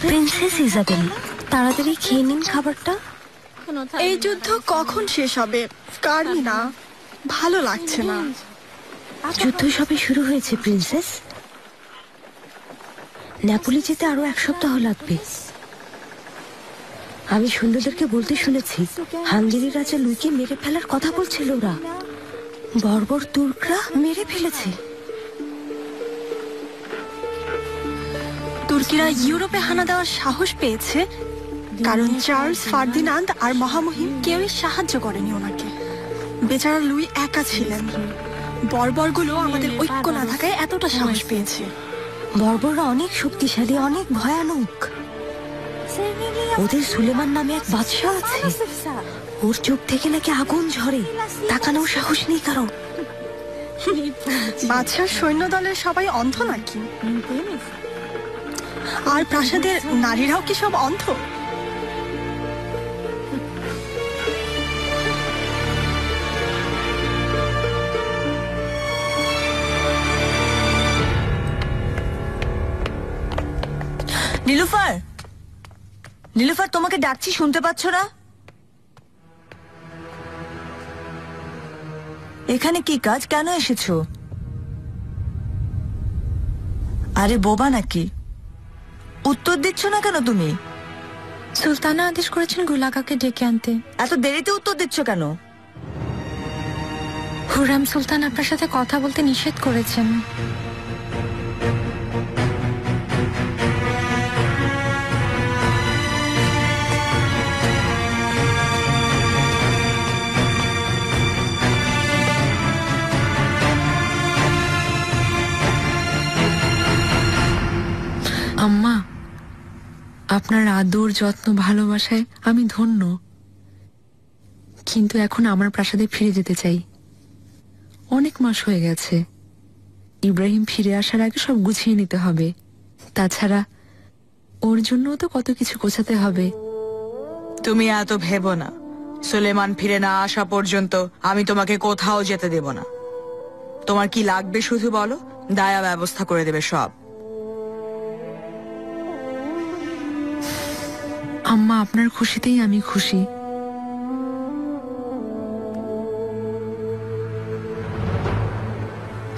Princess Isabel, তাড়াতাড়ি খেয়ে নিন খাবারটা। এই যুদ্ধ কখন শেষ হবে কার্মিনা? ভালো লাগছে না। যুদ্ধ সবে শুরু হয়েছে প্রিন্সেস। নেপোলি যেতে আরো 1 সপ্তাহ লাগবে। আমি সৈন্যদেরকে বলতে শুনেছি হাঙ্গেরি রাজা লুইকে মেরে ফেলার কথা বলছিল ওরা। বর্বর তুর্করা মেরে ফেলেছে। তুর্কিরা ইউরোপে হানা দেওয়ার সাহস পেয়েছে কারণ চার্লস ফার্দিনান্দ আর মহামহিম কেউই সাহায্য করেনি ওনাকে। বেচারা লুই একা ছিলেন। বর্বরগুলো আমাদের ঐক্য না থাকায় এতটা সাহস পেয়েছে। বর্বররা অনেক শক্তিশালী, অনেক ভয়ানক। ওদের সুলেমান নামে এক বাদশা আছে, ওর চোখ থেকে নাকি আগুন ঝরে, তাকানোর সাহস নেই কারো। বাদশার সৈন্য দলের সবাই অন্ধ নাকি? আর প্রাসাদের নারীরাও কি সব অন্ধ? নীলুফার, নীলুফার, তোমাকে ডাকছি, শুনতে পাচ্ছ না? এখানে কি কাজ? কেন এসেছো? আরে বোবা নাকি? উত্তর দিচ্ছ না কেন তুমি? সুলতানা আদেশ করেছেন গুলাগাকে ডেকে আনতে। এত দেরিতে উত্তর দিচ্ছ কেন? হুররেম সুলতান আপনার সাথে কথা বলতে নিষেধ করেছেন। আম্মা, আপনার আদর, যত্ন, ভালোবাসায় আমি ধন্য, কিন্তু এখন আমার প্রাসাদে ফিরে যেতে চাই। অনেক মাস হয়ে গেছে। ইব্রাহিম ফিরে আসার আগে সব গুছিয়ে নিতে হবে। তাছাড়া ওর জন্যও তো কত কিছু গোছাতে হবে। তুমি এত ভেবো না। সুলেমান ফিরে না আসা পর্যন্ত আমি তোমাকে কোথাও যেতে দেব না। তোমার কি লাগবে শুধু বলো, দায়া ব্যবস্থা করে দেবে সব। আম্মা, আপনার খুশিতেই আমি খুশি।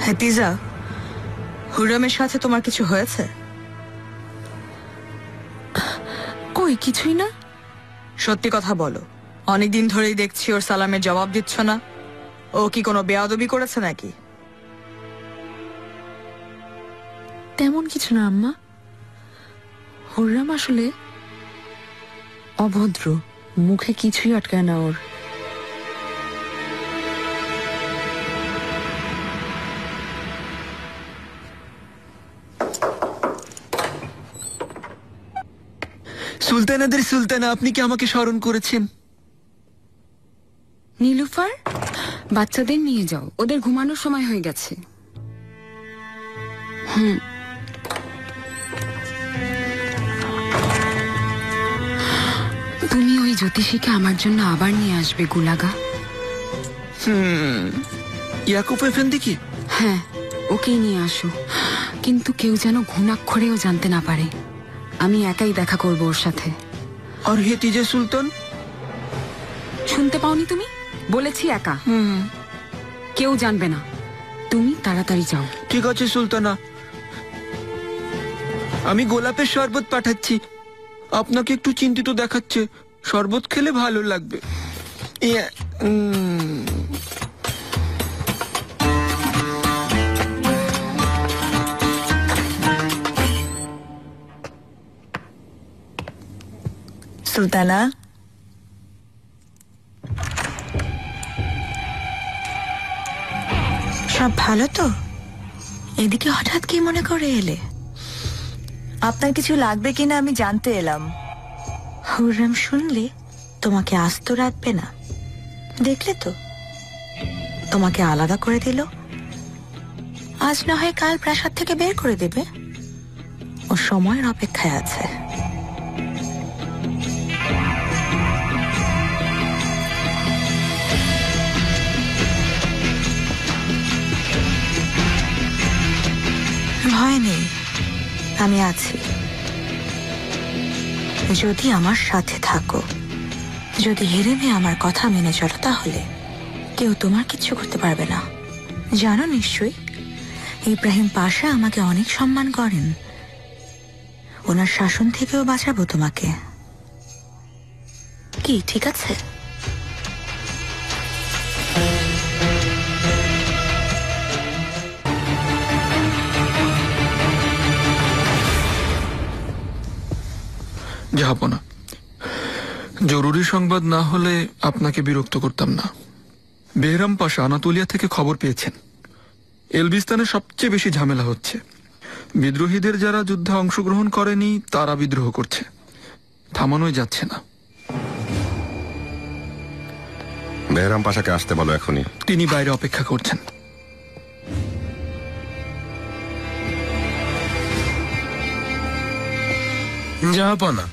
হাতিজা, হুররেমের সাথে তোমার কিছু হয়েছে? কই, কিছুই না। সত্যি কথা বলো। অনেকদিন ধরেই দেখছি ওর সালামের জবাব দিচ্ছ না। ও কি কোনো বেয়াদবি করেছে নাকি? তেমন কিছু না আম্মা। হুররেম আসলে অভদ্র, মুখে কিছুই আটকায় না ওর। সুলতানাদের সুলতানা, আপনি কি আমাকে স্মরণ করেছেন? নীলুফার, বাচ্চাদের নিয়ে যাও, ওদের ঘুমানোর সময় হয়ে গেছে। তুমি ওই জ্যোতিষীকে আমার জন্য আবার নিয়ে আসবে গুলাগা। ইয়াকুব এফেন্দি কি? হ্যাঁ, ওকেই নিয়ে আসো, কিন্তু কেউ যেন ঘুণাক্ষরেও জানতে না পারে। আমি একাই দেখা করব ওর সাথে। আর হেতিজা সুলতান? শুনতে পাওনি তুমি? বলেছি একা। কেউ জানবে না। তুমি তাড়াতাড়ি যাও। ঠিক আছে সুলতানা, আমি গোলাপের শরবত পাঠাচ্ছি। আপনাকে একটু চিন্তিত দেখাচ্ছে, শরবত খেলে ভালো লাগবে। সুলতানা, সব ভালো তো? এদিকে হঠাৎ কি মনে করে এলে? আপনার কিছু লাগবে কিনা আমি জানতে এলাম। হুররেম শুনলে তোমাকে আস্ত রাখবে না। দেখলে তো, তোমাকে আলাদা করে দিল। আজ না হয় কাল প্রাসাদ থেকে বের করে দেবে। ও সময়ের অপেক্ষায় আছে। ভয় নেই, আমি আছি। যদি আমার সাথে থাকো, যদি হেরেমে আমার কথা মেনে চলো, তাহলে কেউ তোমার কিচ্ছু করতে পারবে না। জানো নিশ্চয়ই ইব্রাহিম পাশা আমাকে অনেক সম্মান করেন। ওনার শাসন থেকেও বাঁচাবো তোমাকে। কি ঠিক আছে? জাহাপনা, জরুরি সংবাদ না হলে আপনাকে বিরক্ত করতাম না। বেহরাম পাশা আনাতোলিয়া থেকে খবর পেয়েছেন এলবিস্তানে সবচেয়ে বেশি ঝামেলা হচ্ছে। বিদ্রোহীদের যারা যুদ্ধে অংশগ্রহণ করেনি তারা বিদ্রোহ করছে, থামানোই যাচ্ছে না। বেহরাম পাশাকে আসতে বলো এখনই। তিনি বাইরে অপেক্ষা করছেন। জাহাপনা,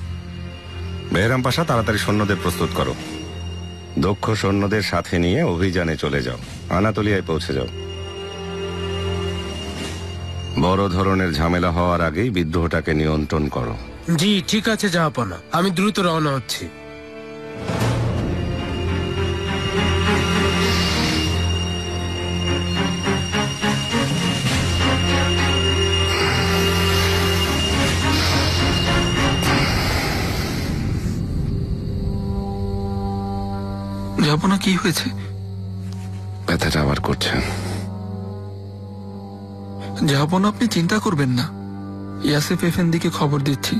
বেহরাম পাশা, তাড়াতাড়ি সৈন্যদের প্রস্তুত করো। দক্ষ সৈন্যদের সাথে নিয়ে অভিযানে চলে যাও, আনাতোলিয়ায় পৌঁছে যাও। বড় ধরনের ঝামেলা হওয়ার আগেই বিদ্রোহটাকে নিয়ন্ত্রণ করো। জি ঠিক আছে জাহাপনা, আমি দ্রুত রওনা হচ্ছি। জাহাপনা, কি হয়েছে? ব্যথাটা আবার করছে। জাহাপনা, আপনি চিন্তা করবেন না, ইয়াসেফ এফেন্দিকে খবর দিচ্ছি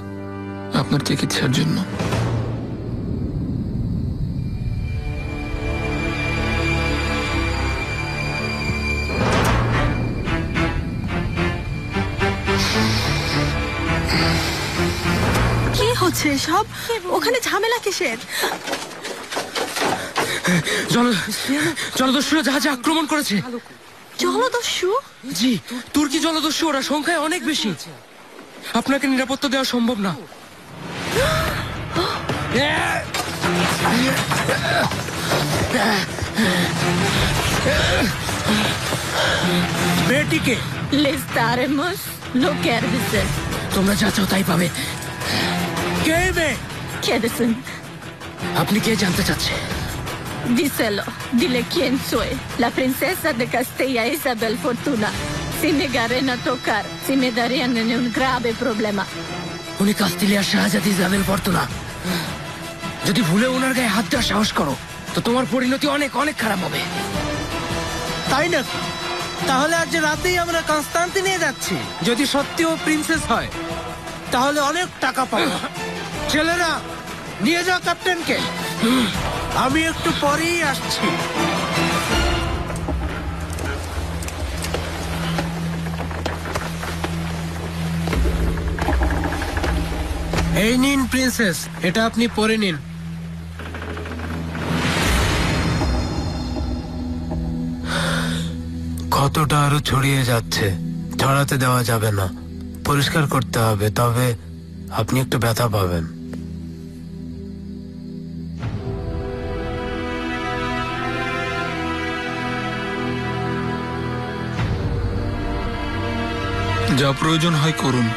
আপনার চিকিৎসার জন্য। কি হচ্ছে এসব? ওখানে ঝামেলা কিসের? জলদস্যুরা জাহাজে আক্রমণ করেছে। জলদস্যু? জি, তুর্কি জলদস্যু, ওরা সংখ্যায় অনেক বেশি। আপনাকে নিরাপত্তা দেওয়া সম্ভব না। বেটিকে L'estaremos lo kerbises. তোমরা যা চাও তাই পাবে। কে বে? Kedesin. আপনি কে জানতে চাচ্ছে? Díselo. Dile quién soy. La princesa de Castilla Isabel Fortuna. Si me garen a tocar, si me darían en un grave problema. উনি কাস্তিলিয়ার শাহজাদি ইজাবেল ফরতুনা। যদি ভুলে ওনার গায়ে হাত দেওয়ার সাহস করো তো তোমার পরিণতি অনেক অনেক খারাপ হবে। তাই না? তাহলে আজ রাতেই আমরা কনস্টান্টিনিয়ে যাচ্ছি। যদি সত্যি ও প্রিন্সেস হয় তাহলে অনেক টাকা পাবো। ছেলেরা, নিয়ে যাও ক্যাপ্টেনকে। আমি একটু পরেই আসছি। এই নিন প্রিন্সেস, এটা আপনি পরে নিন। ক্ষতটা আরো ছড়িয়ে যাচ্ছে, ছড়াতে দেওয়া যাবে না, পরিষ্কার করতে হবে, তবে আপনি একটু ব্যথা পাবেন। যা প্রয়োজন হয় করুন।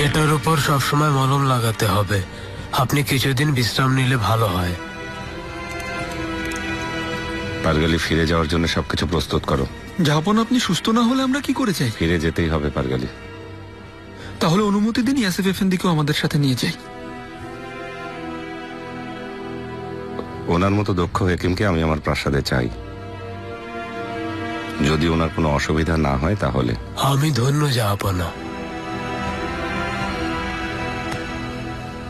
এটার উপর সবসময় মলম লাগাতে হবে। আপনি কিছুদিন বিশ্রাম নিলে ভালো হয়। পারগালি, ফিরে যাওয়ার জন্য সবকিছু প্রস্তুত করো। জাহাপনা, আপনি সুস্থ না হলে আমরা কি করে চাই? ফিরে যেতেই হবে পারগালি। তাহলে অনুমতি দিন ইয়াসেফ এফেন্দিকেও আমাদের সাথে নিয়ে যাই। ওনার মতো দক্ষ হেকিমকে আমি আমার প্রাসাদে চাই। যদি ওনার কোনো অসুবিধা না হয় তাহলে। আমি ধন্য জাহাপনা।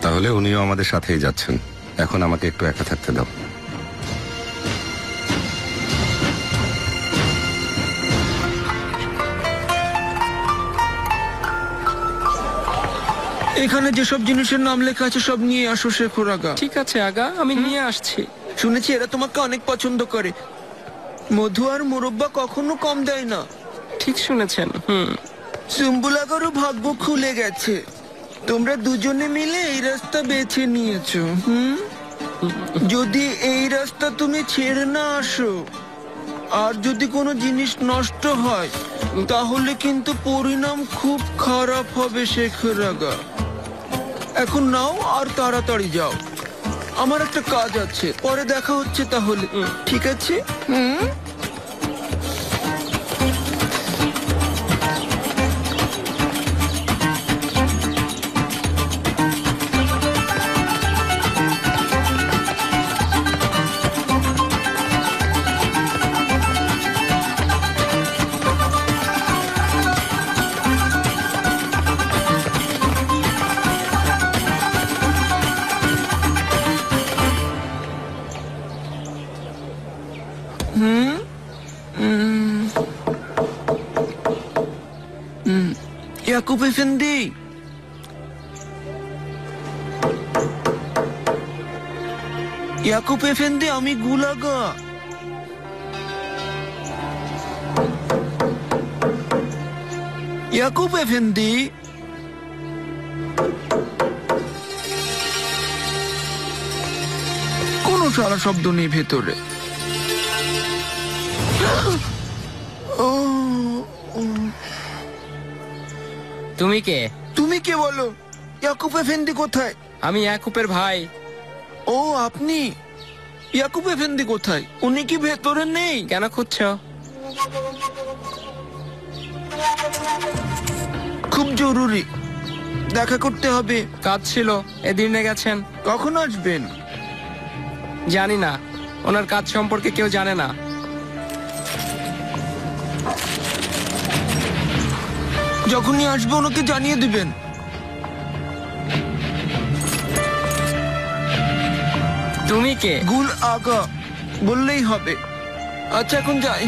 তাহলে উনিও আমাদের সাথেই যাচ্ছেন। এখন আমাকে একটু একা থাকতে দাও। এখানে যেসব জিনিসের নাম লেখা আছে সব নিয়ে আসো শেখর আগা। ঠিক আছে আগা, আমি নিয়ে আসছি। শুনেছি এরা তোমাকে অনেক পছন্দ করে। মধু আর মোরব্বা কখনো কম দেয় না। ঠিক শুনেছেন। সুম্বুলাগারও ভাগ্য খুলে গেছে। তোমরা দুজনে মিলে এই রাস্তা বেছে নিয়েছো। যদি এই রাস্তা তুমি ছেড়ে না আসো আর যদি কোনো জিনিস নষ্ট হয় তাহলে কিন্তু পরিণাম খুব খারাপ হবে শেখরাগা। এখন নাও আর তাড়াতাড়ি যাও, আমার একটা কাজ আছে, পরে দেখা হচ্ছে তাহলে। ঠিক আছে? ইয়াকুব এফেন্দি, ইয়াকুব এফেন্দি, আমি গুলাগা। ইয়াকুব এফেন্দি, কোনো সারা শব্দ নেই ভেতরে। তুমি কে? তুমি কে বলো? ইয়াকুব এফেন্দি কোথায়? আমি ইয়াকুবের ভাই। ও আপনি? ইয়াকুব এফেন্দি কোথায়? উনি কি ভেতরে নেই? কেন খুঁজছ? খুব জরুরি, দেখা করতে হবে। কাজ ছিল, এদিনে গেছেন। কখন আসবেন? জানি না, ওনার কাজ সম্পর্কে কেউ জানে না। যখনই আসবে ওনাকে জানিয়ে দিবেন। তুমি কে? গুল আগা বললেই হবে। আচ্ছা এখন যাই।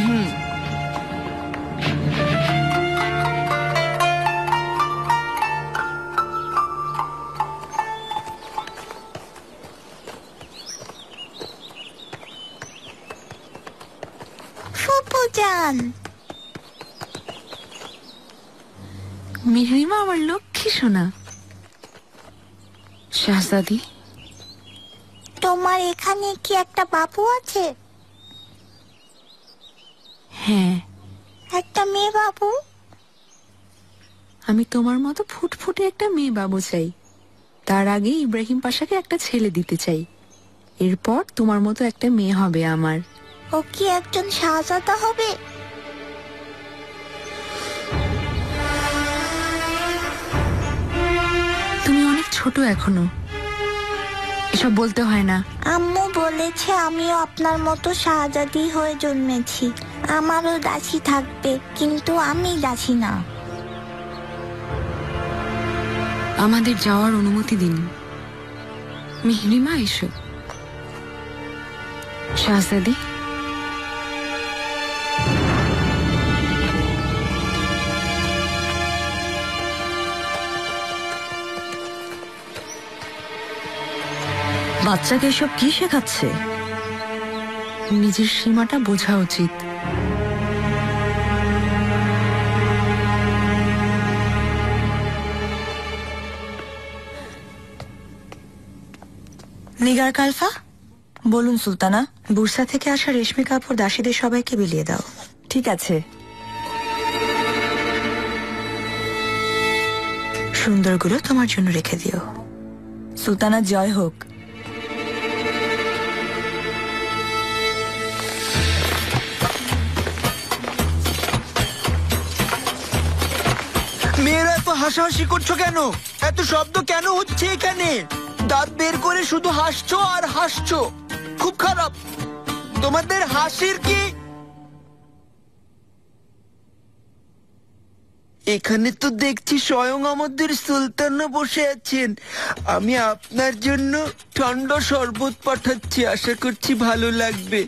ফুপুজান, মিহরিমা আমার লক্ষ্মী সোনা। শাহজাদি, তোমার এখানে কি একটা বাবু আছে? হ্যাঁ, একটা মেয়ে বাবু? আমি তোমার মতো ফুটফুটে একটা মেয়ে বাবু চাই। তার আগে ইব্রাহিম পাশাকে একটা ছেলে দিতে চাই। এরপর তোমার মতো একটা মেয়ে হবে আমার। ও কি একজন শাহজাদা হবে? তুমি অনেক ছোট এখনো, এসব বলতে হয় না। আম্মু বলেছে আমিও আপনার মতো শাহজাদি হয়ে জন্মেছি। আমারও দাসী থাকবে, কিন্তু আমি দাসী না। আমাদের যাওয়ার অনুমতি দিন। মিহরিমা, এসো। শাহজাদি, বাচ্চাকে এসব কি শেখাচ্ছে? নিজের সীমাটা বোঝা উচিত। নিগার কালফা, বলুন সুলতানা। বুরসা থেকে আসা রেশমি কাপড় দাসীদের সবাইকে বিলিয়ে দাও। ঠিক আছে। সুন্দরগুলো তোমার জন্য রেখে দিও। সুলতানা জয় হোক। মেয়েরা এত হাসাহাসি করছো কেন? এত শব্দ কেন হচ্ছে এখানে? দাঁত বের করে শুধু হাসছো আর হাসছো। খুব খারাপ। তোমাদের হাসির কি? এখানে তো দেখছি স্বয়ং আমাদের সুলতানা বসে আছেন। আমি আপনার জন্য ঠান্ডা শরবত পাঠাচ্ছি, আশা করছি ভালো লাগবে।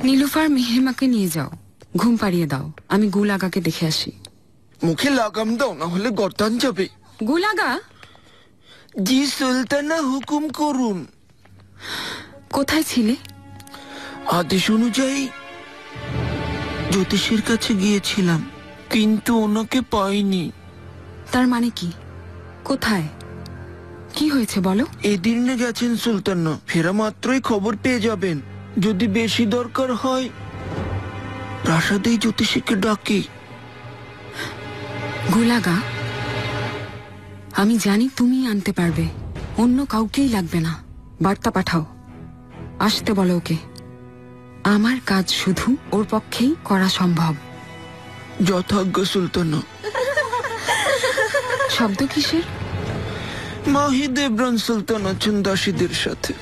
নীলুফার, মিহরিমাকে নিয়ে যাও, ঘুম পাড়িয়ে দাও। আমি গুল আগাকে দেখে আসি। মুখে লাগাম দাও, না হলে গর্দান যাবে। গুল আগা? জি সুলতানা, হুকুম করুন। কোথায় ছিলে? আদেশ অনুযায়ী জ্যোতিষীর কাছে গিয়েছিলাম, কিন্তু ওনাকে পাইনি। তার মানে কি? কোথায়? কি হয়েছে বলো? এদিনে গেছেন সুলতানা, ফেরা মাত্রই খবর পেয়ে যাবেন। যদি বেশি দরকার হয় প্রাসাদেই জ্যোতিষীকে ডাকি। গোলাগা, আমি জানি তুমি আনতে পারবে, অন্য কাউকেই লাগবে না। বার্তা পাঠাও, আসতে বলো ওকে। আমার কাজ শুধু ওর পক্ষেই করা সম্ভব। যথাজ্ঞা সুলতানা। শব্দ কিসের? মাহি দেবরান সুলতান আছেন দাসীদের সাথে।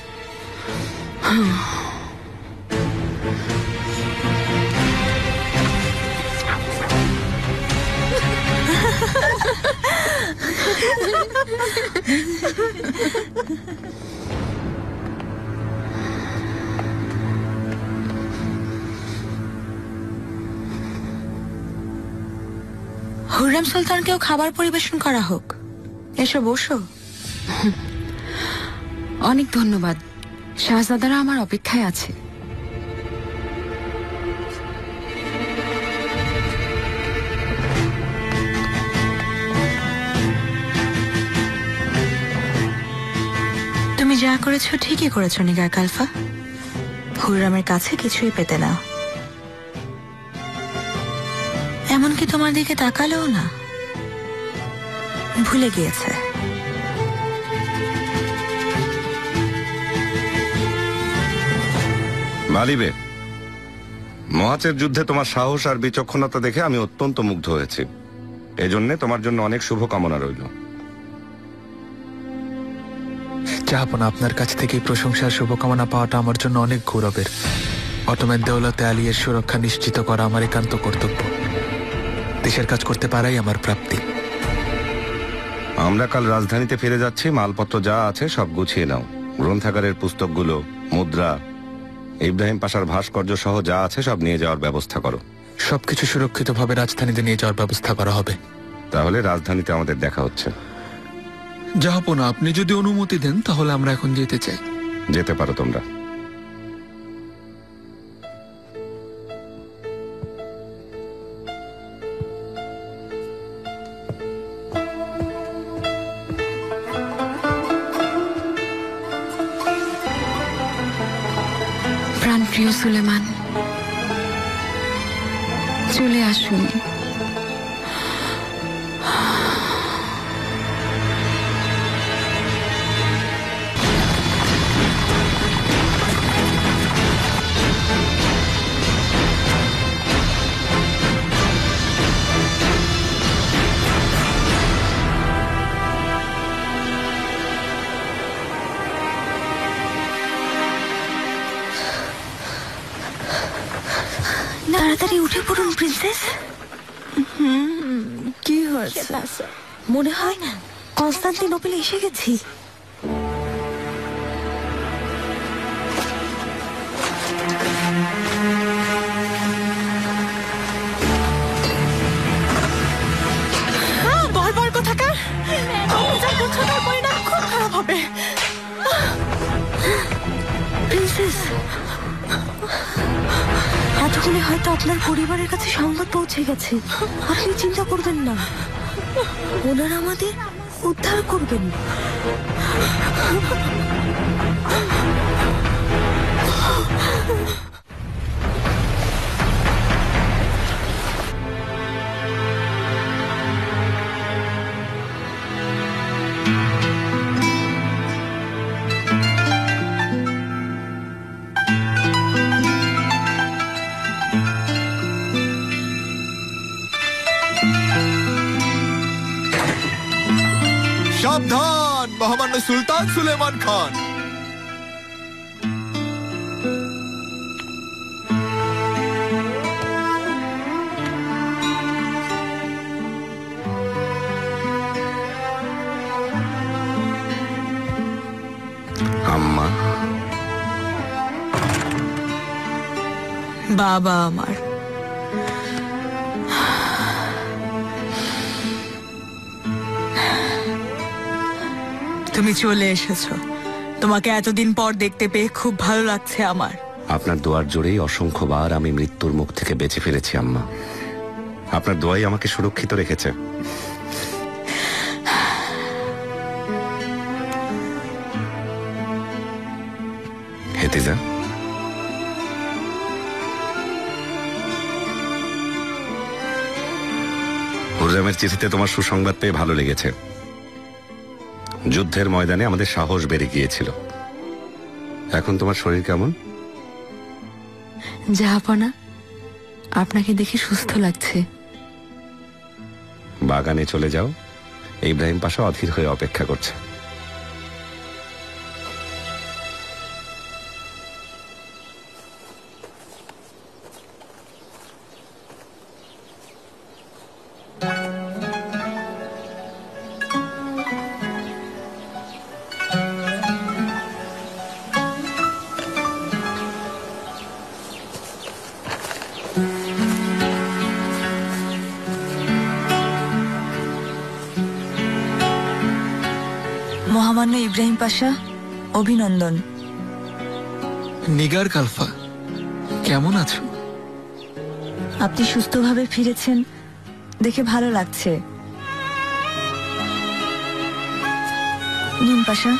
হুররেম সুলতানকেও খাবার পরিবেশন করা হোক। এসো বসো। অনেক ধন্যবাদ, শাহজাদারা আমার অপেক্ষায় আছে। তুমি যা করেছো ঠিকই করেছো নিগার কালফা। হুররেমের কাছে কিছুই পেতে না, এমনকি তোমার দিকে তাকালেও না, ভুলে গিয়েছে। মালিবে, মহাচের যুদ্ধে তোমার সাহস আর বিচক্ষণতা দেখে আমি অত্যন্ত মুগ্ধ হয়েছি। এজন্য তোমার জন্য অনেক শুভকামনা রইল। জাহাপনা, আপনার কাছ থেকে প্রশংসা আর শুভকামনা পাওয়াটা আমার জন্য অনেক গৌরবের। অটোম্যান দেওলাতে আলিয়ের সুরক্ষা নিশ্চিত করা আমার একান্ত কর্তব্য। দেশের কাজ করতে পারাই আমার প্রাপ্তি। আমরা কাল রাজধানীতে ফিরে যাচ্ছি। মালপত্র যা আছে সব গুছিয়ে নাও। গ্রন্থাগারের পুস্তকগুলো, মুদ্রা, ইব্রাহিম পাশার ভাস্কর্য সহ যা আছে সব নিয়ে যাওয়ার ব্যবস্থা করো। সবকিছু সুরক্ষিতভাবে রাজধানীতে নিয়ে যাওয়ার ব্যবস্থা করা হবে। তাহলে রাজধানীতে আমাদের দেখা হচ্ছে। জাহাপনা, আপনি যদি অনুমতি দেন তাহলে আমরা এখন যেতে চাই। যেতে পারো তোমরা। প্রাণপ্রিয় সুলেমান, চলে আসুন। তাড়াতাড়ি উঠে পড়ুন প্রিন্সেস। কি হয়েছে? মনে হয় কনস্টান্টিনোপলে এসে গেছি। বারবার কোথাকার, যা করছো তার পরিণাম খুব খারাপ হবে। প্রিন্সেস, এতক্ষণে হয়তো আপনার পরিবারের কাছে সংবাদ পৌঁছে গেছে। আপনি চিন্তা করবেন না, ওনারা আমাদের উদ্ধার করবেন। সাবধান, মহামান্য সুলতান সুলেমান খান। আম্মা, বাবা আমার, তুমি চলে এসেছো। তোমাকে এতদিন পর দেখতে পেয়ে খুব ভালো লাগছে আমার। আপনার দোয়ার জোরেই অসংখ্যবার আমি মৃত্যুর মুখ থেকে বেঁচে ফিরেছি আম্মা। আপনার দোয়াই আমাকে সুরক্ষিত রেখেছে। হেতিজা, হুররামের চিঠিতে তোমার সুসংবাদ পেয়ে ভালো লেগেছে। যুদ্ধের ময়দানে আমাদের সাহস বেড়ে গিয়েছিল। এখন তোমার শরীর কেমন? জাহাপনা, আপনাকে দেখে সুস্থ লাগছে। বাগানে চলে যাও, ইব্রাহিম পাশা অধীর হয়ে অপেক্ষা করছে। মহামান্য ইব্রাহিম পাশা, অভিনন্দন। নিগার কালফা, কেমন আছো? আপনি সুস্থভাবে ফিরেছেন দেখে ভালো লাগছে। নিন পাশা।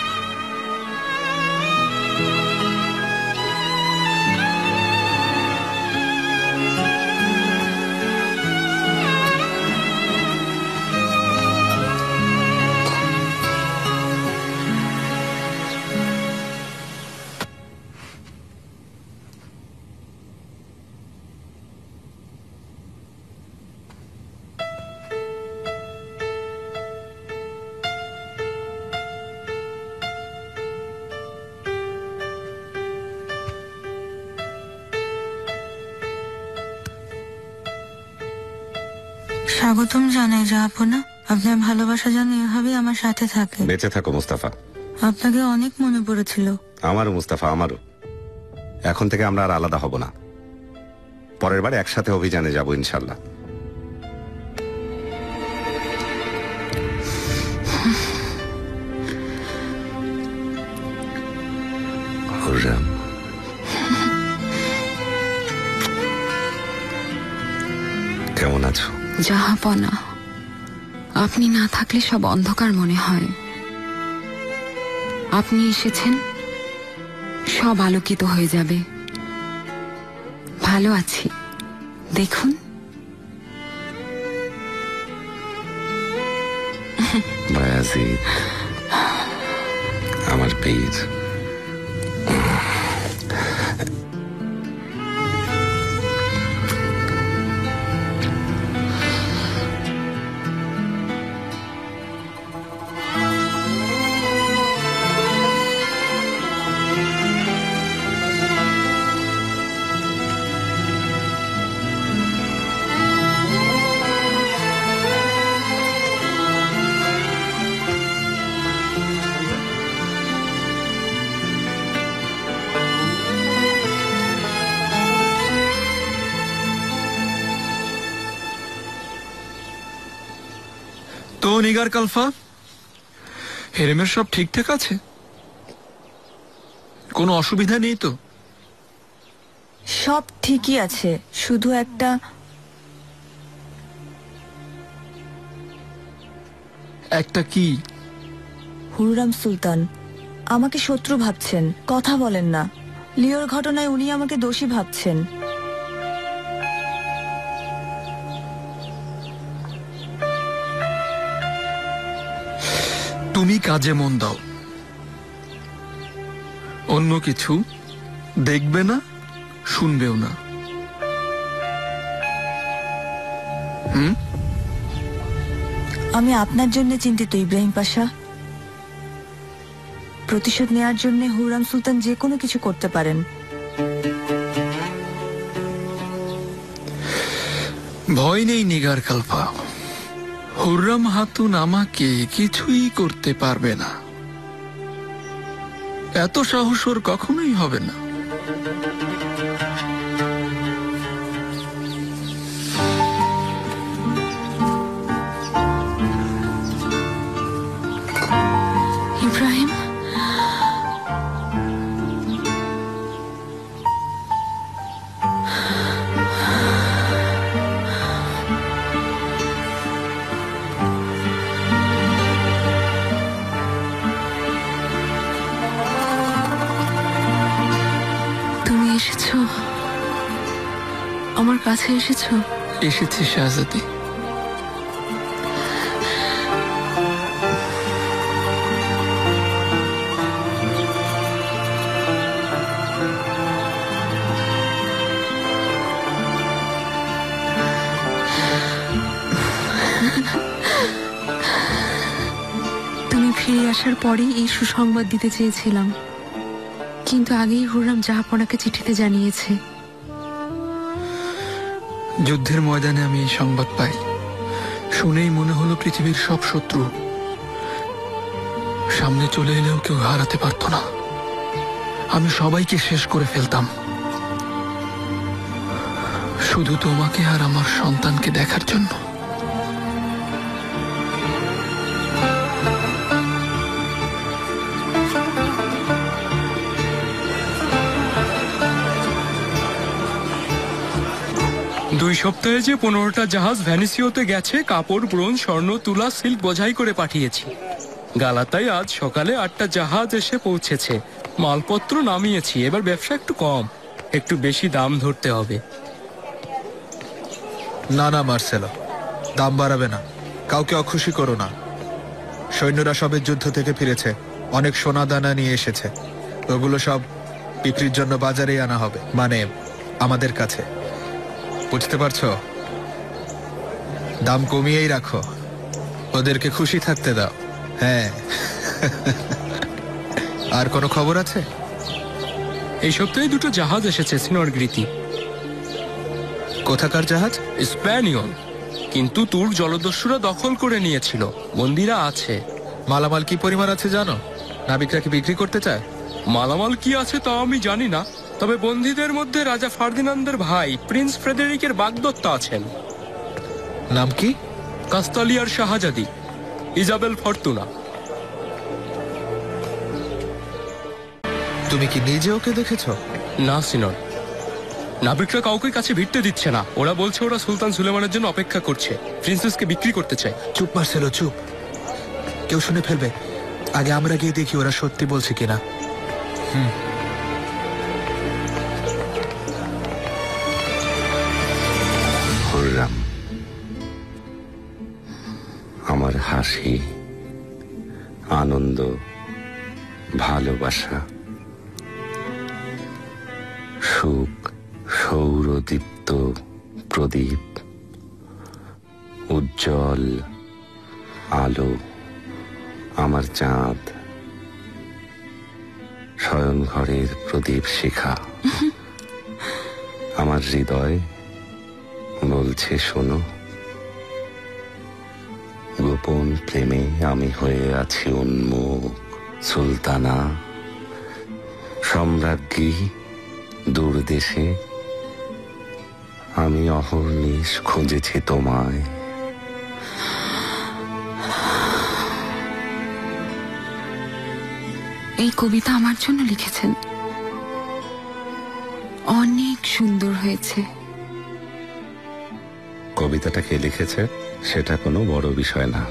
স্বাগতম জানাই জাহাপনা। আপনার ভালোবাসা যেন এভাবেই আমার সাথে থাকে। বেঁচে থাকো মুস্তাফা। আপনাকে অনেক মনে পড়েছিল। আমারও মুস্তাফা, আমারও। এখন থেকে আমরা আর আলাদা হব না। পরের বার একসাথে অভিযানে যাব ইনশাল্লাহ। হুররাম, কেমন আছো? জাহাপনা, আপনি না থাকলে সব অন্ধকার মনে হয়। আপনি এসেছেন, সব আলোকিত হয়ে যাবে। ভালো আছি, দেখুন। বায়াজিদ, আমার পীর। তো নিগার কালফা, হেরেমের সব ঠিকঠাক আছে? কোনো অসুবিধা নেই তো? সব ঠিকই আছে, শুধু একটা কি? হুররাম সুলতান আমাকে শত্রু ভাবছেন, কথা বলেন না। লিওর ঘটনায় উনি আমাকে দোষী ভাবছেন। তুমি কাজে মন দাও, অন্য কিছু দেখবে না, শুনবেও না। আমি আপনার জন্য চিন্তিত ইব্রাহিম পাশা। প্রতিশোধ নেয়ার জন্য হুররাম সুলতান যে কোনো কিছু করতে পারেন। ভয় নেই নিগার কালফা, হুররাম হাতুন আমাকে কিছুই করতে পারবে না। এত সাহস ওর কখনোই হবে না। ইব্রাহিম, তুমি এসেছো, আমার কাছে এসেছো। এসেছি শাহজাদি। তুমি ফিরে আসার পরেই এই সুসংবাদ দিতে চেয়েছিলাম, কিন্তু আগেই হুররাম জাহাপনাকে চিঠিতে জানিয়েছে। যুদ্ধের ময়দানে আমি এই সংবাদ পাই, শুনেই মনে হলো পৃথিবীর সব শত্রু সামনে চলে এলেও কেউ হারাতে পারত না। আমি সবাইকে শেষ করে ফেলতাম, শুধু তোমাকে আর আমার সন্তানকে দেখার জন্য। দুই সপ্তাহে যে 15টা জাহাজ ভ্যানিসিওতে গেছে, কাপড়, ব্রোঞ্জ, স্বর্ণ, তুলা, সিল্ক বোঝাই করে পাঠিয়েছি। গালাতায় আজ সকালে 8টা জাহাজ এসে পৌঁছেছে, মালপত্র নামিয়েছি। এবার ব্যবসা একটু কম, একটু বেশি দাম ধরতে হবে। না না মার্সেলো, দাম বাড়াবে না, কাউকে অখুশি করো না। সৈন্যরা সবে যুদ্ধ থেকে ফিরেছে, অনেক সোনা দানা নিয়ে এসেছে, ওগুলো সব বিক্রির জন্য বাজারেই আনা হবে, মানে আমাদের কাছে। বুঝতে পারছো? দাম কমিয়েই রাখো, ওদেরকে খুশি থাকতে দাও। হ্যাঁ। আর কোনো খবর আছে? এই সপ্তাহে 2টো জাহাজ এসেছে, সিনর গ্রিতি। কোথাকার জাহাজ? স্প্যানিয়ল, কিন্তু তুর্ক জলদস্যুরা দখল করে নিয়েছিল, বন্দীরা আছে। মালামাল কি পরিমাণ আছে জানো? নাবিকরা কি বিক্রি করতে চায়? মালামাল কি আছে তা আমি জানি না, তবে বন্দীদের মধ্যে রাজা ফার্দিনান্দের ভাই প্রিন্স ফ্রেডেরিকের বাগদত্তা আছেন। নাম কি? কাস্তালিয়ার শাহজাদি ইজাবেল ফরতুনা। তুমি কি নিজে ওকে দেখেছো? না সিনর, নাবিকরা কাউকে কাছে ভিড়তে দিচ্ছে না। ওরা বলছে ওরা সুলতান সুলেমানের জন্য অপেক্ষা করছে, প্রিন্সেসকে বিক্রি করতে চায়। চুপ মার্সেলো, চুপ, কেউ শুনে ফেলবে। আগে আমরা গিয়ে দেখি ওরা সত্যি বলছে কিনা। হুররাম, আমার হাসি, আনন্দ, ভালোবাসা, সুখ, সৌরদীপ্ত প্রদীপ, উজ্জ্বল আলো, আমার চাঁদ, শয়ন ঘরের প্রদীপ শিখা, আমার হৃদয় বলছে শোনো, গোপন প্রেমে আমি হয়ে আছি উন্মুখ। সুলতানা, সম্রাজ্ঞী, দূর দেশে আমি অহর্নিশ খুঁজেছি তোমায়। এই কবিতা আমার জন্য লিখেছেন, অনেক সুন্দর হয়েছে। কবিতাটা কে লিখেছে সেটা কোনো বড় বিষয় না।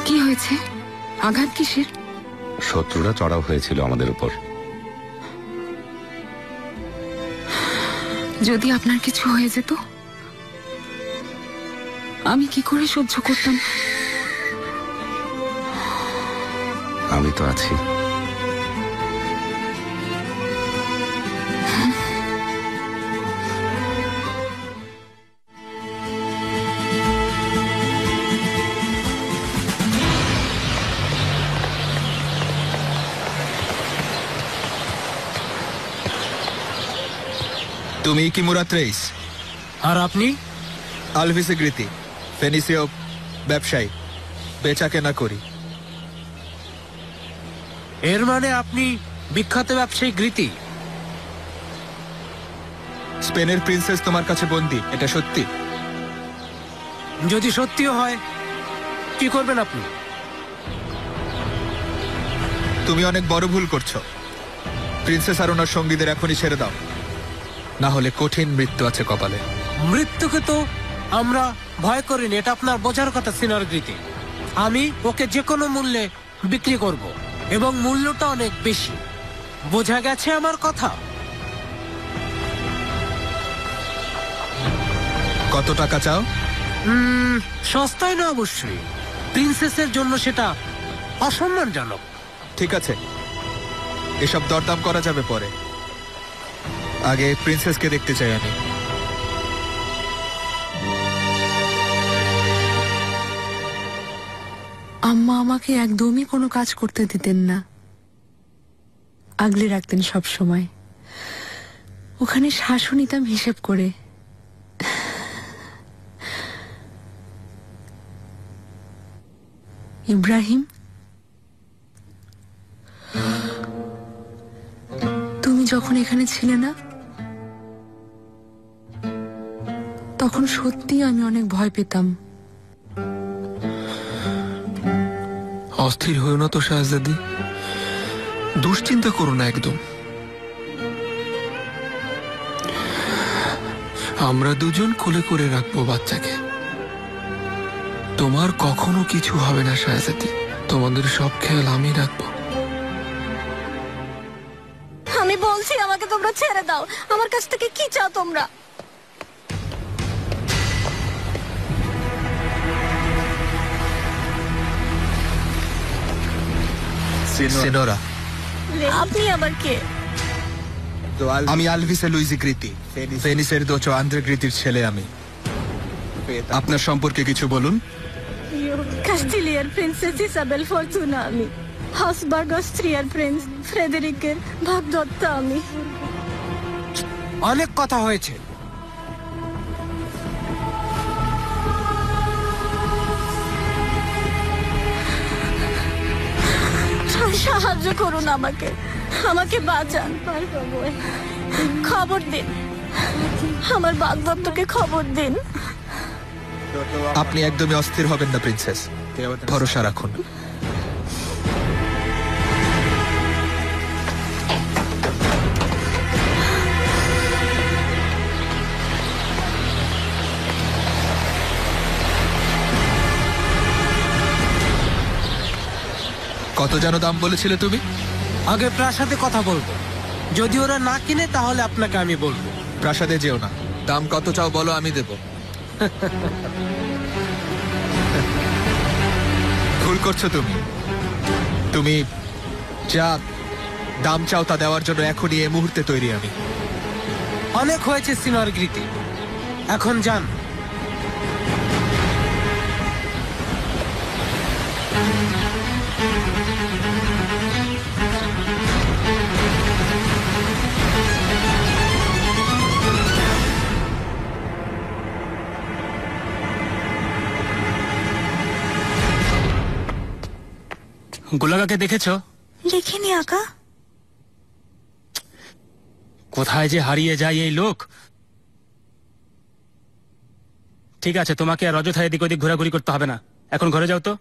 কি হয়েছে? আঘাত কিসের? শত্রুরা চড়াও হয়েছিল আমাদের উপর। যদি আপনার কিছু হয়ে যেত, আমি কি করে সহ্য করতাম? আমি তো আছি। তুমি কি মুরাত্রেইস? আর আপনি? আলভিসে গ্রিতি, ফেনিসীয় ব্যবসায়ী, বেচা কেনা করি। এর মানে আপনি বিখ্যাত ব্যবসায়ী গ্রিতি? স্পেনের প্রিন্সেস তোমার কাছে বন্দি, এটা সত্যি? যদি সত্যিও হয়, কি করবেন আপনি? তুমি অনেক বড় ভুল করছো। প্রিন্সেস আর ওনার সঙ্গীদের এখনই ছেড়ে দাও, না হলে কঠিন মৃত্যু আছে কপালে। মৃত্যুকে তো আমরা ভয় করিনি, এটা আপনার বোঝার কথা সিনিয়র গ্রিতি। আমি ওকে যে কোনো মূল্যে বিক্রি করব, এবং মূল্যটা অনেক বেশি। বোঝা গেছে আমার কথা? কত টাকা চাও? সস্তায় না অবশ্যই, প্রিন্সেসের জন্য সেটা অসম্মানজনক। ঠিক আছে, এসব দরদাম করা যাবে পরে। আগে প্রিন্সেসকে দেখতে চাই আমি। আম্মা আমাকে একদমই কোনো কাজ করতে দিতেন না, আগলে রাখতেন সব সময়। ওখানে শ্বাসও নিতাম হিসেব করে। ইব্রাহিম, তুমি যখন এখানে ছিলে না, তখন সত্যি আমি অনেক ভয় পেতাম। অস্থির হয়েও না তো শাহজাদি, দুশ্চিন্তা করো না একদম। আমরা দুজন কোলে করে রাখবো বাচ্চাকে। তোমার কখনো কিছু হবে না শাহজাদি, তোমাদের সব খেয়াল আমি রাখবো। আমি বলছি আমাকে তোমরা ছেড়ে দাও। আমার কাছ থেকে কি চাও তোমরা? সিনোরা, আপনি আবার কে? আমি আলভিসে লুইজি গ্রিতি, ভেনিসের দোচো আন্দ্রে গ্রিতির ছেলে। আমি আপনার সম্পর্কে কিছু বলুন। কাস্টিলিয়ার প্রিন্সেস ইসাবেল ফরচুনা আমি। হাসবার্গ অস্ট্রিয়ার প্রিন্স ফ্রেডেরিকের ভাগদত্তা আমি। অনেক কথা হয়েছে, সাহায্য করুন আমাকে, আমাকে বাঁচান। খবর দিন, আমার ভাগদত্তকে খবর দিন। আপনি একদমই অস্থির হবেন না প্রিন্সেস, ভরসা রাখুন। কত যেন দাম বলেছিলে তুমি? আগে প্রাসাদে কথা বলবো, যদি ওরা না কিনে তাহলে আপনাকে আমি বলবো। প্রাসাদে যেও না, দাম কত চাও বলো, আমি দেব। ভুল করছো তুমি। তুমি যা দাম চাও তা দেওয়ার জন্য এখনই এই মুহূর্তে তৈরি আমি। অনেক হয়েছে সিনিয়র গ্রিতি, এখন যান। গোলাগাকে দেখেছো? দেখিনি আকা। কোথায় যে হারিয়ে যায় এই লোক। ঠিক আছে, তোমাকে আর অযথা এদিক ওদিক ঘোরাঘুরি করতে হবে না, এখন ঘরে যাও তো।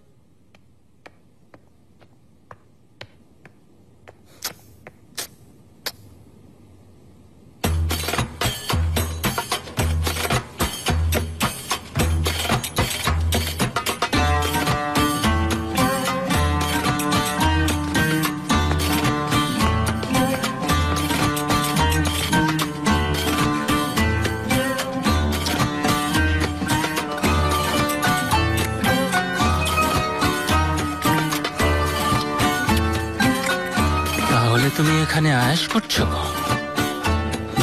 তুমি এখানে আয়েশ করছো?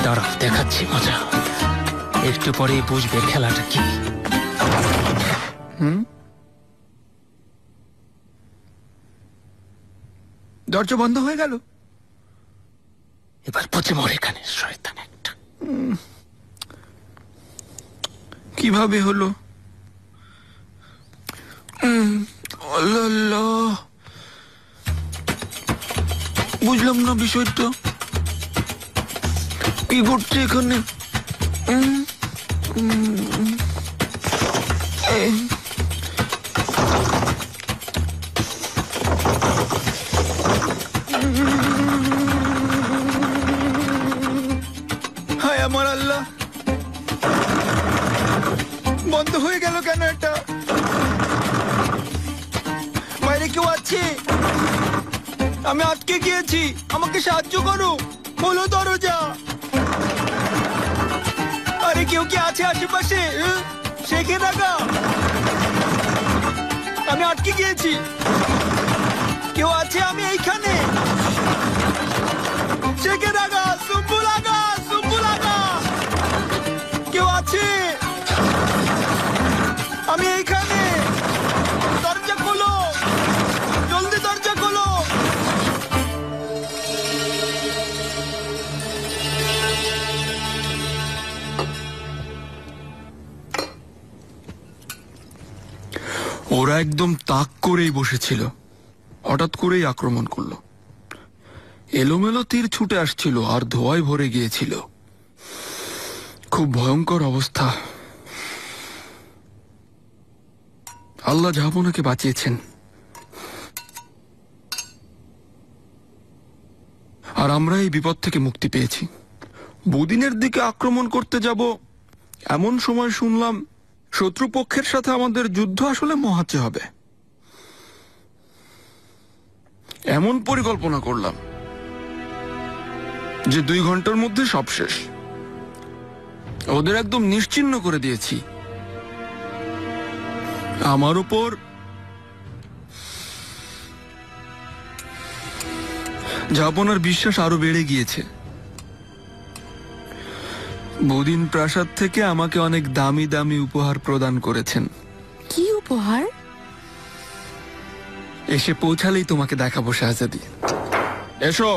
দাঁড়াও, দেখাচ্ছি মজা। একটু পরেই বুঝবে খেলাটা কি। দরজা বন্ধ হয়ে গেল। এবার পচে মরে এখানে, শয়তান একটা। কিভাবে হলো? আল্লাহ, বুঝলাম না বিষয়টা কি ঘটছে এখানে। হায় আমার আল্লাহ, বন্ধ হয়ে গেল কেন এটা? বাইরে কেউ আছে? আমি আটকে গিয়েছি, আমাকে সাহায্য করো, খোলো দরজা। আরে কেউ কি আছে আশেপাশে? শেখে রাখা, আমি আটকে গিয়েছি, কেউ আছে? আমি এইখানে। শেখে রাখা, সুব্বু লাগা, সুব্বু লাগা, কেউ আছে? আমি এইখানে, দরজা খোলো, জলদি দরজা খোলো। ওরা একদম তাক করেই বসেছিল, হঠাৎ করেই আক্রমণ করলো। এলোমেলো তীর ছুটে আসছিল আর ধোঁয়ায় ভরে গিয়েছিল। খুব ভয়ঙ্কর অবস্থা। আল্লাহ জাহাপনাকে বাঁচিয়েছেন। আর আমরা এই বিপদ থেকে মুক্তি পেয়েছি। বুদিনের দিকে আক্রমণ করতে যাব এমন সময় শুনলাম শত্রুপক্ষের সাথে আমাদের যুদ্ধ আসলে মহাচে হবে। এমন পরিকল্পনা করলাম যে 2 ঘন্টার মধ্যে সব শেষ। ওদের একদম নিশ্চিহ্ন করে দিয়েছি। আমার উপর জাহাপনার বিশ্বাস আরো বেড়ে গিয়েছে। বুদিন প্রাসাদ থেকে আমাকে অনেক দামি দামি উপহার প্রদান করেছেন। কি উপহার? এসে পৌঁছালেই তোমাকে দেখাবো শাহজাদি। এসো।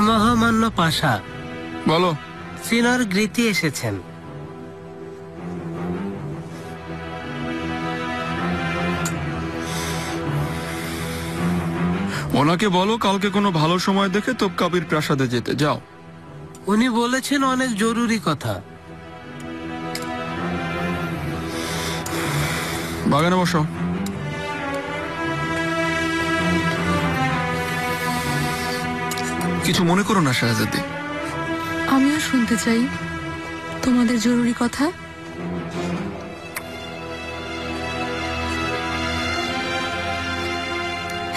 মহামান্য পাশা, বলো। সিনর গ্রীতি এসেছেন। ওনাকে বলো কালকে কোনো ভালো সময় দেখে তোপকাবির প্রাসাদে যেতে। যাও। উনি বলেছেন অনেক জরুরি কথা। বাগানে বসো। কিছু মনে করো না শাহজাদি। আমিও শুনতে চাই তোমাদের জরুরি কথা।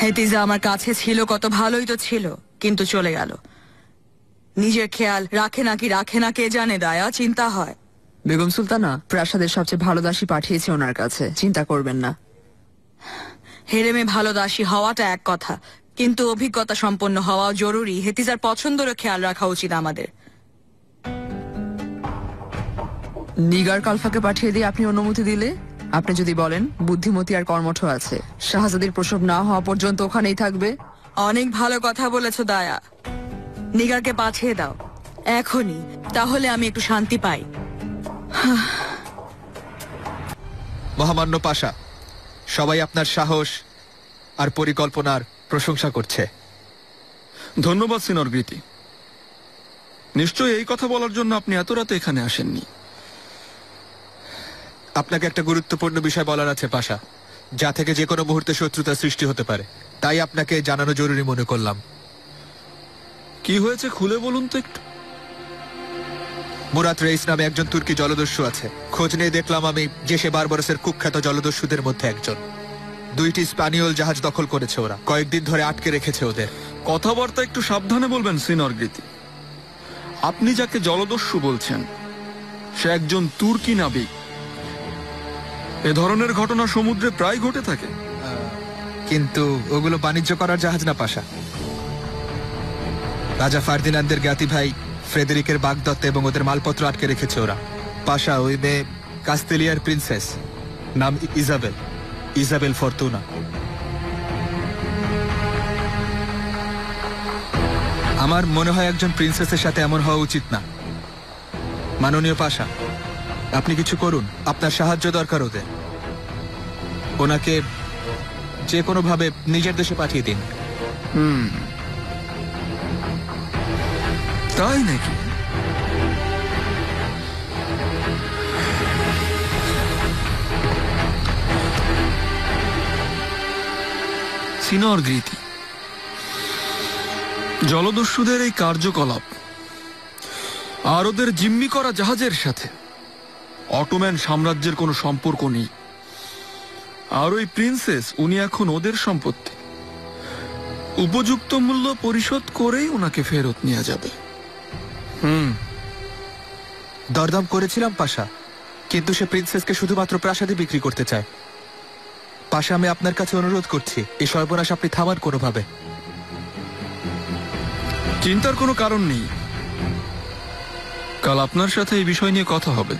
হেতিজা আমার কাছে ছিল, কত ভালোই তো ছিল, কিন্তু চলে গেল। নিজের খেয়াল রাখে নাকি রাখে না কে জানে। দায়া, চিন্তা হয়। বেগম সুলতানা প্রাসাদের সবচেয়ে ভালো দাসী পাঠিয়েছে ওনার কাছে, চিন্তা করবেন না। হেরেমে ভালো দাসী হওয়াটা এক কথা, কিন্তু অভিজ্ঞতা সম্পন্ন হওয়াও জরুরি। হেতিজার পছন্দেরও খেয়াল রাখা উচিত আমাদের। নিগার কালফাকে পাঠিয়ে দিয়ে আপনি অনুমতি দিলে? আপনি যদি বলেন বুদ্ধিমতী আর কর্মঠ আছে, শাহজাদির প্রসব না হওয়া পর্যন্ত ওখানেই থাকবে। অনেক ভালো কথা বলেছো দায়া। নিগারকে পাঠিয়ে দাও এখনই, তাহলে আমি একটু শান্তি পাই। মহামান্য পাশা, সবাই আপনার সাহস আর পরিকল্পনার প্রশংসা করছে। ধন্যবাদ সিনর গ্রীতি। নিশ্চয়ই এই কথা বলার জন্য আপনি এত রাতে এখানে আসেননি। আপনাকে একটা গুরুত্বপূর্ণ বিষয় বলার আছে পাশা, যা থেকে যে কোনো মুহূর্তে শত্রুতা সৃষ্টি হতে পারে। তাই আপনাকে জানানো জরুরি মনে করলাম। কি হয়েছে খুলে বলুন তো একটু। মুরাত রেইস নামে একজন তুর্কি জলদস্যু আছে। খোঁজ নিয়ে দেখলাম আমি যে সে বারবারসের কুখ্যাত জলদস্যুদের মধ্যে একজন। 2টি স্প্যানিওল জাহাজ দখল করেছে ওরা। কয়েকদিন ধরে আটকে রেখেছে ওদের। কথাবার্তা একটু সাবধানে বলবেন সিনর গ্রীতি। আপনি যাকে জলদস্যু বলছেন সে একজন তুর্কি নাবিক। এ ধরনের ঘটনা সমুদ্রে প্রায় ঘটে থাকে। কিন্তু ওগুলো বাণিজ্য করার জাহাজ না পাশা। রাজা ফার্দিনান্দের জ্ঞাতি ভাই ফ্রেডেরিকের বাগদত্তে এবং ওদের মালপত্র আটকে রেখেছে ওরা। পাশা, ওই মেয়ে কাস্তেলিয়ার প্রিন্সেস, নাম ইজাবেল, ইজাবেল ফরতুনা। আমার মনে হয় একজন প্রিন্সেসের সাথে এমন হওয়া উচিত না। মাননীয় পাশা, আপনি কিছু করুন, আপনার সাহায্য দরকার ওদের। ওনাকে যে কোনো ভাবে নিজের দেশে পাঠিয়ে দিন। তাই নাকি? সিনর গ্রীতি, জলদস্যুদের এই কার্যকলাপ আর ওদের জিম্মি করা জাহাজের সাথে অটোম্যান সাম্রাজ্যের কোনো সম্পর্ক নেই। আর ওই প্রিন্সেস, উনি এখন ওদের সম্পত্তি। উপযুক্ত মূল্য পরিশোধ করেই ওনাকে ফেরত নিয়ে যাবে। দরদাম করেছিলাম পাশা, কিন্তু সে প্রিন্সেসকে শুধুমাত্র প্রাসাদে বিক্রি করতে চায়। পাশা, আমি আপনার কাছে অনুরোধ করছি, এই সর্বনাশ আপনি থামান কোনোভাবে। চিন্তার কোনো কারণ নেই, কাল আপনার সাথে এই বিষয় নিয়ে কথা হবে।